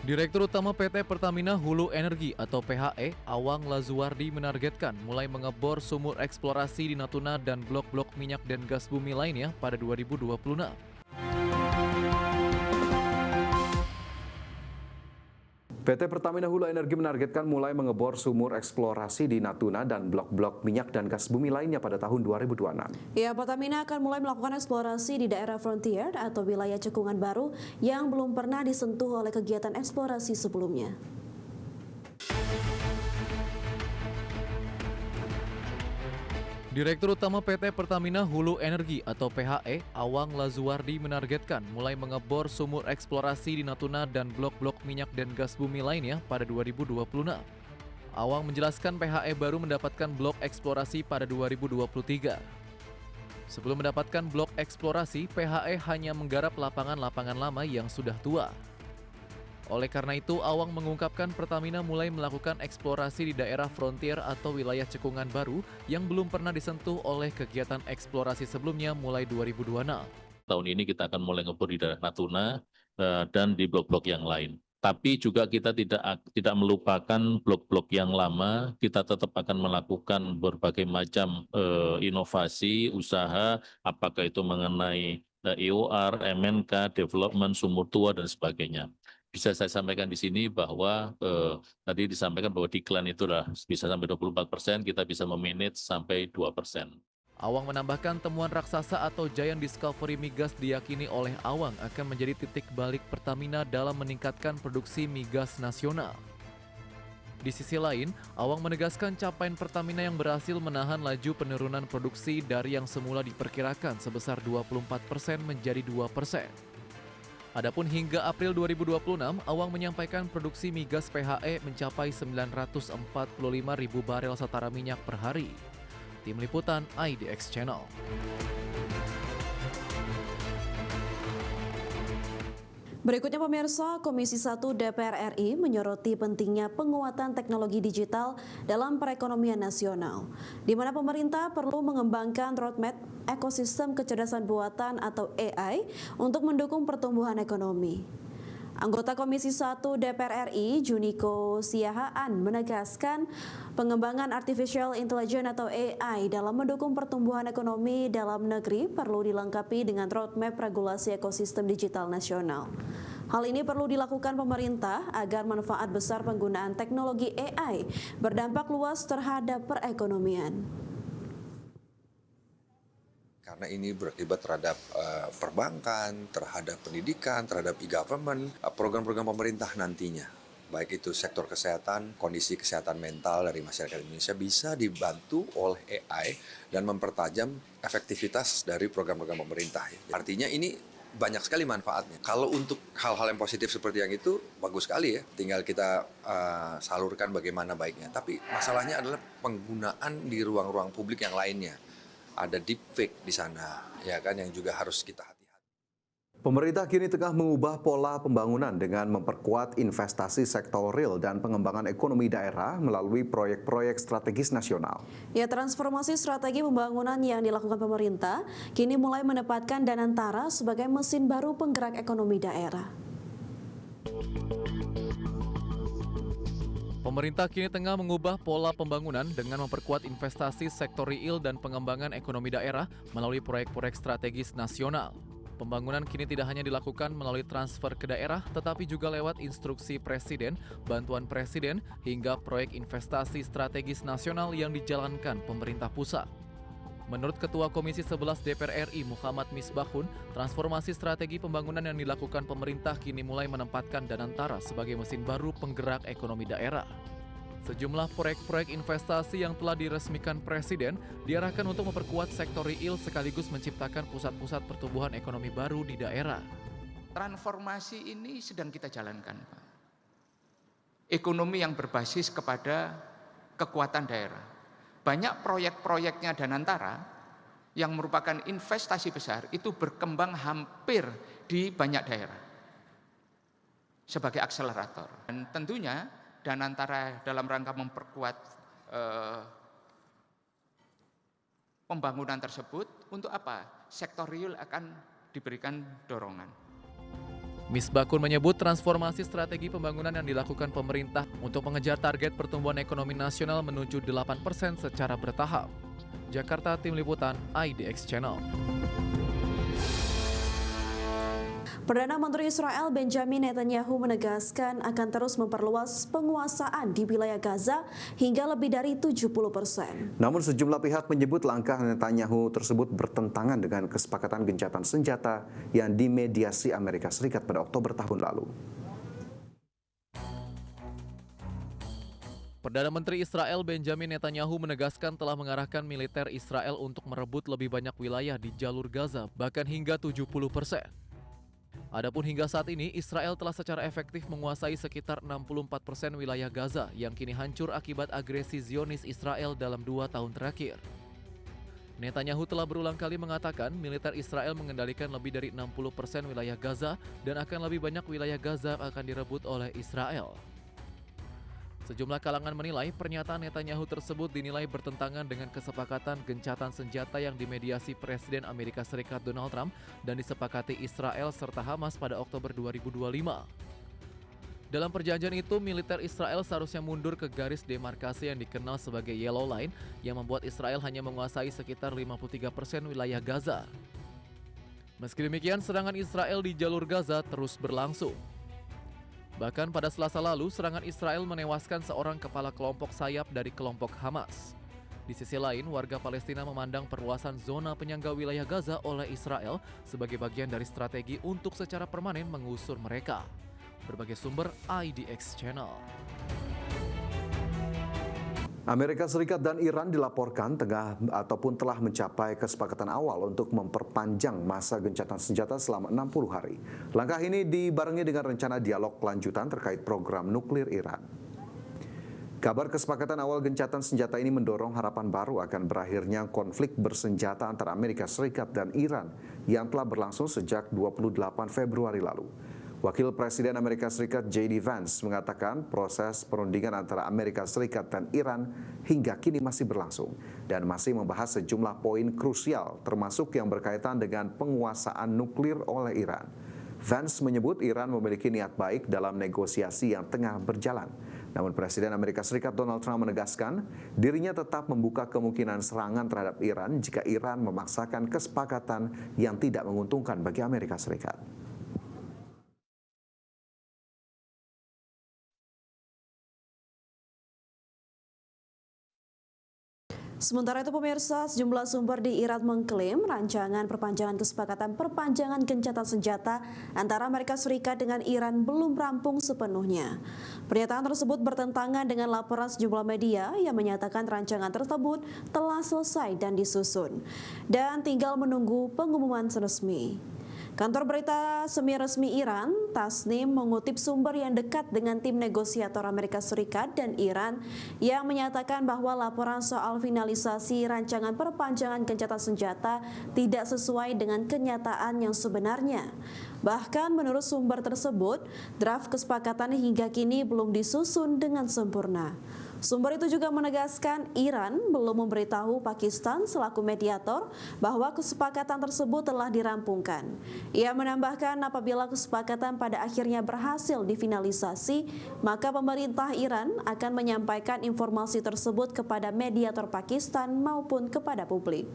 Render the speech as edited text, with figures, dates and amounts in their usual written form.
Direktur Utama PT Pertamina Hulu Energi atau PHE, Awang Lazuardi menargetkan mulai mengebor sumur eksplorasi di Natuna dan blok-blok minyak dan gas bumi lainnya pada 2026. PT Pertamina Hulu Energi menargetkan mulai mengebor sumur eksplorasi di Natuna dan blok-blok minyak dan gas bumi lainnya pada tahun 2026. Ya, Pertamina akan mulai melakukan eksplorasi di daerah frontier atau wilayah cekungan baru yang belum pernah disentuh oleh kegiatan eksplorasi sebelumnya. Direktur Utama PT Pertamina Hulu Energi atau PHE, Awang Lazuardi menargetkan mulai mengebor sumur eksplorasi di Natuna dan blok-blok minyak dan gas bumi lainnya pada 2026. Awang menjelaskan PHE baru mendapatkan blok eksplorasi pada 2023. Sebelum mendapatkan blok eksplorasi, PHE hanya menggarap lapangan-lapangan lama yang sudah tua. Oleh karena itu, Awang mengungkapkan Pertamina mulai melakukan eksplorasi di daerah frontier atau wilayah cekungan baru yang belum pernah disentuh oleh kegiatan eksplorasi sebelumnya mulai 2026. Tahun ini kita akan mulai ngebor di daerah Natuna dan di blok-blok yang lain. Tapi juga kita tidak melupakan blok-blok yang lama, kita tetap akan melakukan berbagai macam inovasi, usaha, apakah itu mengenai EOR, MNK, development, sumur tua, dan sebagainya. Bisa saya sampaikan di sini bahwa tadi disampaikan bahwa decline itu bisa sampai 24%, kita bisa memanage sampai 2%. Awang menambahkan temuan raksasa atau Giant Discovery Migas diyakini oleh Awang akan menjadi titik balik Pertamina dalam meningkatkan produksi migas nasional. Di sisi lain, Awang menegaskan capaian Pertamina yang berhasil menahan laju penurunan produksi dari yang semula diperkirakan sebesar 24% menjadi 2%. Adapun hingga April 2026, Awang menyampaikan produksi migas PHE mencapai 945 ribu barel setara minyak per hari. Tim Liputan IDX Channel. Berikutnya pemirsa, Komisi 1 DPR RI menyoroti pentingnya penguatan teknologi digital dalam perekonomian nasional, di mana pemerintah perlu mengembangkan roadmap ekosistem kecerdasan buatan atau AI untuk mendukung pertumbuhan ekonomi. Anggota Komisi 1 DPR RI, Juniko Siahaan, menegaskan pengembangan Artificial Intelligence atau AI dalam mendukung pertumbuhan ekonomi dalam negeri perlu dilengkapi dengan roadmap regulasi ekosistem digital nasional. Hal ini perlu dilakukan pemerintah agar manfaat besar penggunaan teknologi AI berdampak luas terhadap perekonomian. Karena ini berakibat terhadap perbankan, terhadap pendidikan, terhadap e-government, program-program pemerintah nantinya. Baik itu sektor kesehatan, kondisi kesehatan mental dari masyarakat Indonesia bisa dibantu oleh AI dan mempertajam efektivitas dari program-program pemerintah. Artinya ini banyak sekali manfaatnya. Kalau untuk hal-hal yang positif seperti yang itu, bagus sekali ya. Tinggal kita salurkan bagaimana baiknya. Tapi masalahnya adalah penggunaan di ruang-ruang publik yang lainnya. Ada deepfake di sana, ya kan, yang juga harus kita hati-hati. Pemerintah kini tengah mengubah pola pembangunan dengan memperkuat investasi sektor real dan pengembangan ekonomi daerah melalui proyek-proyek strategis nasional. Ya, transformasi strategi pembangunan yang dilakukan pemerintah kini mulai menempatkan Danantara sebagai mesin baru penggerak ekonomi daerah. Pemerintah kini tengah mengubah pola pembangunan dengan memperkuat investasi sektor real dan pengembangan ekonomi daerah melalui proyek-proyek strategis nasional. Pembangunan kini tidak hanya dilakukan melalui transfer ke daerah, tetapi juga lewat instruksi Presiden, bantuan Presiden, hingga proyek investasi strategis nasional yang dijalankan pemerintah pusat. Menurut Ketua Komisi 11 DPR RI Muhammad Misbahun, transformasi strategi pembangunan yang dilakukan pemerintah kini mulai menempatkan Danantara sebagai mesin baru penggerak ekonomi daerah. Sejumlah proyek-proyek investasi yang telah diresmikan Presiden diarahkan untuk memperkuat sektor real sekaligus menciptakan pusat-pusat pertumbuhan ekonomi baru di daerah. Transformasi ini sedang kita jalankan, Pak. Ekonomi yang berbasis kepada kekuatan daerah. Banyak proyek-proyeknya Danantara yang merupakan investasi besar itu berkembang hampir di banyak daerah sebagai akselerator. Dan tentunya Danantara dalam rangka memperkuat pembangunan tersebut untuk apa? Sektor real akan diberikan dorongan. Misbakun menyebut transformasi strategi pembangunan yang dilakukan pemerintah untuk mengejar target pertumbuhan ekonomi nasional menuju 8% secara bertahap. Jakarta, Tim Liputan, IDX Channel. Perdana Menteri Israel Benjamin Netanyahu menegaskan akan terus memperluas penguasaan di wilayah Gaza hingga lebih dari 70%. Namun sejumlah pihak menyebut langkah Netanyahu tersebut bertentangan dengan kesepakatan gencatan senjata yang dimediasi Amerika Serikat pada Oktober tahun lalu. Perdana Menteri Israel Benjamin Netanyahu menegaskan telah mengarahkan militer Israel untuk merebut lebih banyak wilayah di jalur Gaza, bahkan hingga 70%. Adapun hingga saat ini, Israel telah secara efektif menguasai sekitar 64% wilayah Gaza yang kini hancur akibat agresi Zionis Israel dalam 2 tahun terakhir. Netanyahu telah berulang kali mengatakan militer Israel mengendalikan lebih dari 60% wilayah Gaza dan akan lebih banyak wilayah Gaza akan direbut oleh Israel. Sejumlah kalangan menilai pernyataan Netanyahu tersebut dinilai bertentangan dengan kesepakatan gencatan senjata yang dimediasi Presiden Amerika Serikat Donald Trump dan disepakati Israel serta Hamas pada Oktober 2025. Dalam perjanjian itu, militer Israel seharusnya mundur ke garis demarkasi yang dikenal sebagai Yellow Line yang membuat Israel hanya menguasai sekitar 53% wilayah Gaza. Meski demikian, serangan Israel di jalur Gaza terus berlangsung. Bahkan pada Selasa lalu, serangan Israel menewaskan seorang kepala kelompok sayap dari kelompok Hamas. Di sisi lain, warga Palestina memandang perluasan zona penyangga wilayah Gaza oleh Israel sebagai bagian dari strategi untuk secara permanen mengusir mereka. Berbagai sumber IDX Channel. Amerika Serikat dan Iran dilaporkan telah mencapai kesepakatan awal untuk memperpanjang masa gencatan senjata selama 60 hari. Langkah ini dibarengi dengan rencana dialog lanjutan terkait program nuklir Iran. Kabar kesepakatan awal gencatan senjata ini mendorong harapan baru akan berakhirnya konflik bersenjata antara Amerika Serikat dan Iran yang telah berlangsung sejak 28 Februari lalu. Wakil Presiden Amerika Serikat J.D. Vance mengatakan proses perundingan antara Amerika Serikat dan Iran hingga kini masih berlangsung dan masih membahas sejumlah poin krusial termasuk yang berkaitan dengan penguasaan nuklir oleh Iran. Vance menyebut Iran memiliki niat baik dalam negosiasi yang tengah berjalan. Namun Presiden Amerika Serikat Donald Trump menegaskan dirinya tetap membuka kemungkinan serangan terhadap Iran jika Iran memaksakan kesepakatan yang tidak menguntungkan bagi Amerika Serikat. Sementara itu pemirsa, sejumlah sumber di Iran mengklaim rancangan perpanjangan kesepakatan perpanjangan gencatan senjata antara Amerika Serikat dengan Iran belum rampung sepenuhnya. Pernyataan tersebut bertentangan dengan laporan sejumlah media yang menyatakan rancangan tersebut telah selesai dan disusun dan tinggal menunggu pengumuman resmi. Kantor berita semi-resmi Iran, Tasnim, mengutip sumber yang dekat dengan tim negosiator Amerika Serikat dan Iran yang menyatakan bahwa laporan soal finalisasi rancangan perpanjangan gencatan senjata tidak sesuai dengan kenyataan yang sebenarnya. Bahkan menurut sumber tersebut, draft kesepakatan hingga kini belum disusun dengan sempurna. Sumber itu juga menegaskan Iran belum memberitahu Pakistan selaku mediator bahwa kesepakatan tersebut telah dirampungkan. Ia menambahkan apabila kesepakatan pada akhirnya berhasil difinalisasi, maka pemerintah Iran akan menyampaikan informasi tersebut kepada mediator Pakistan maupun kepada publik.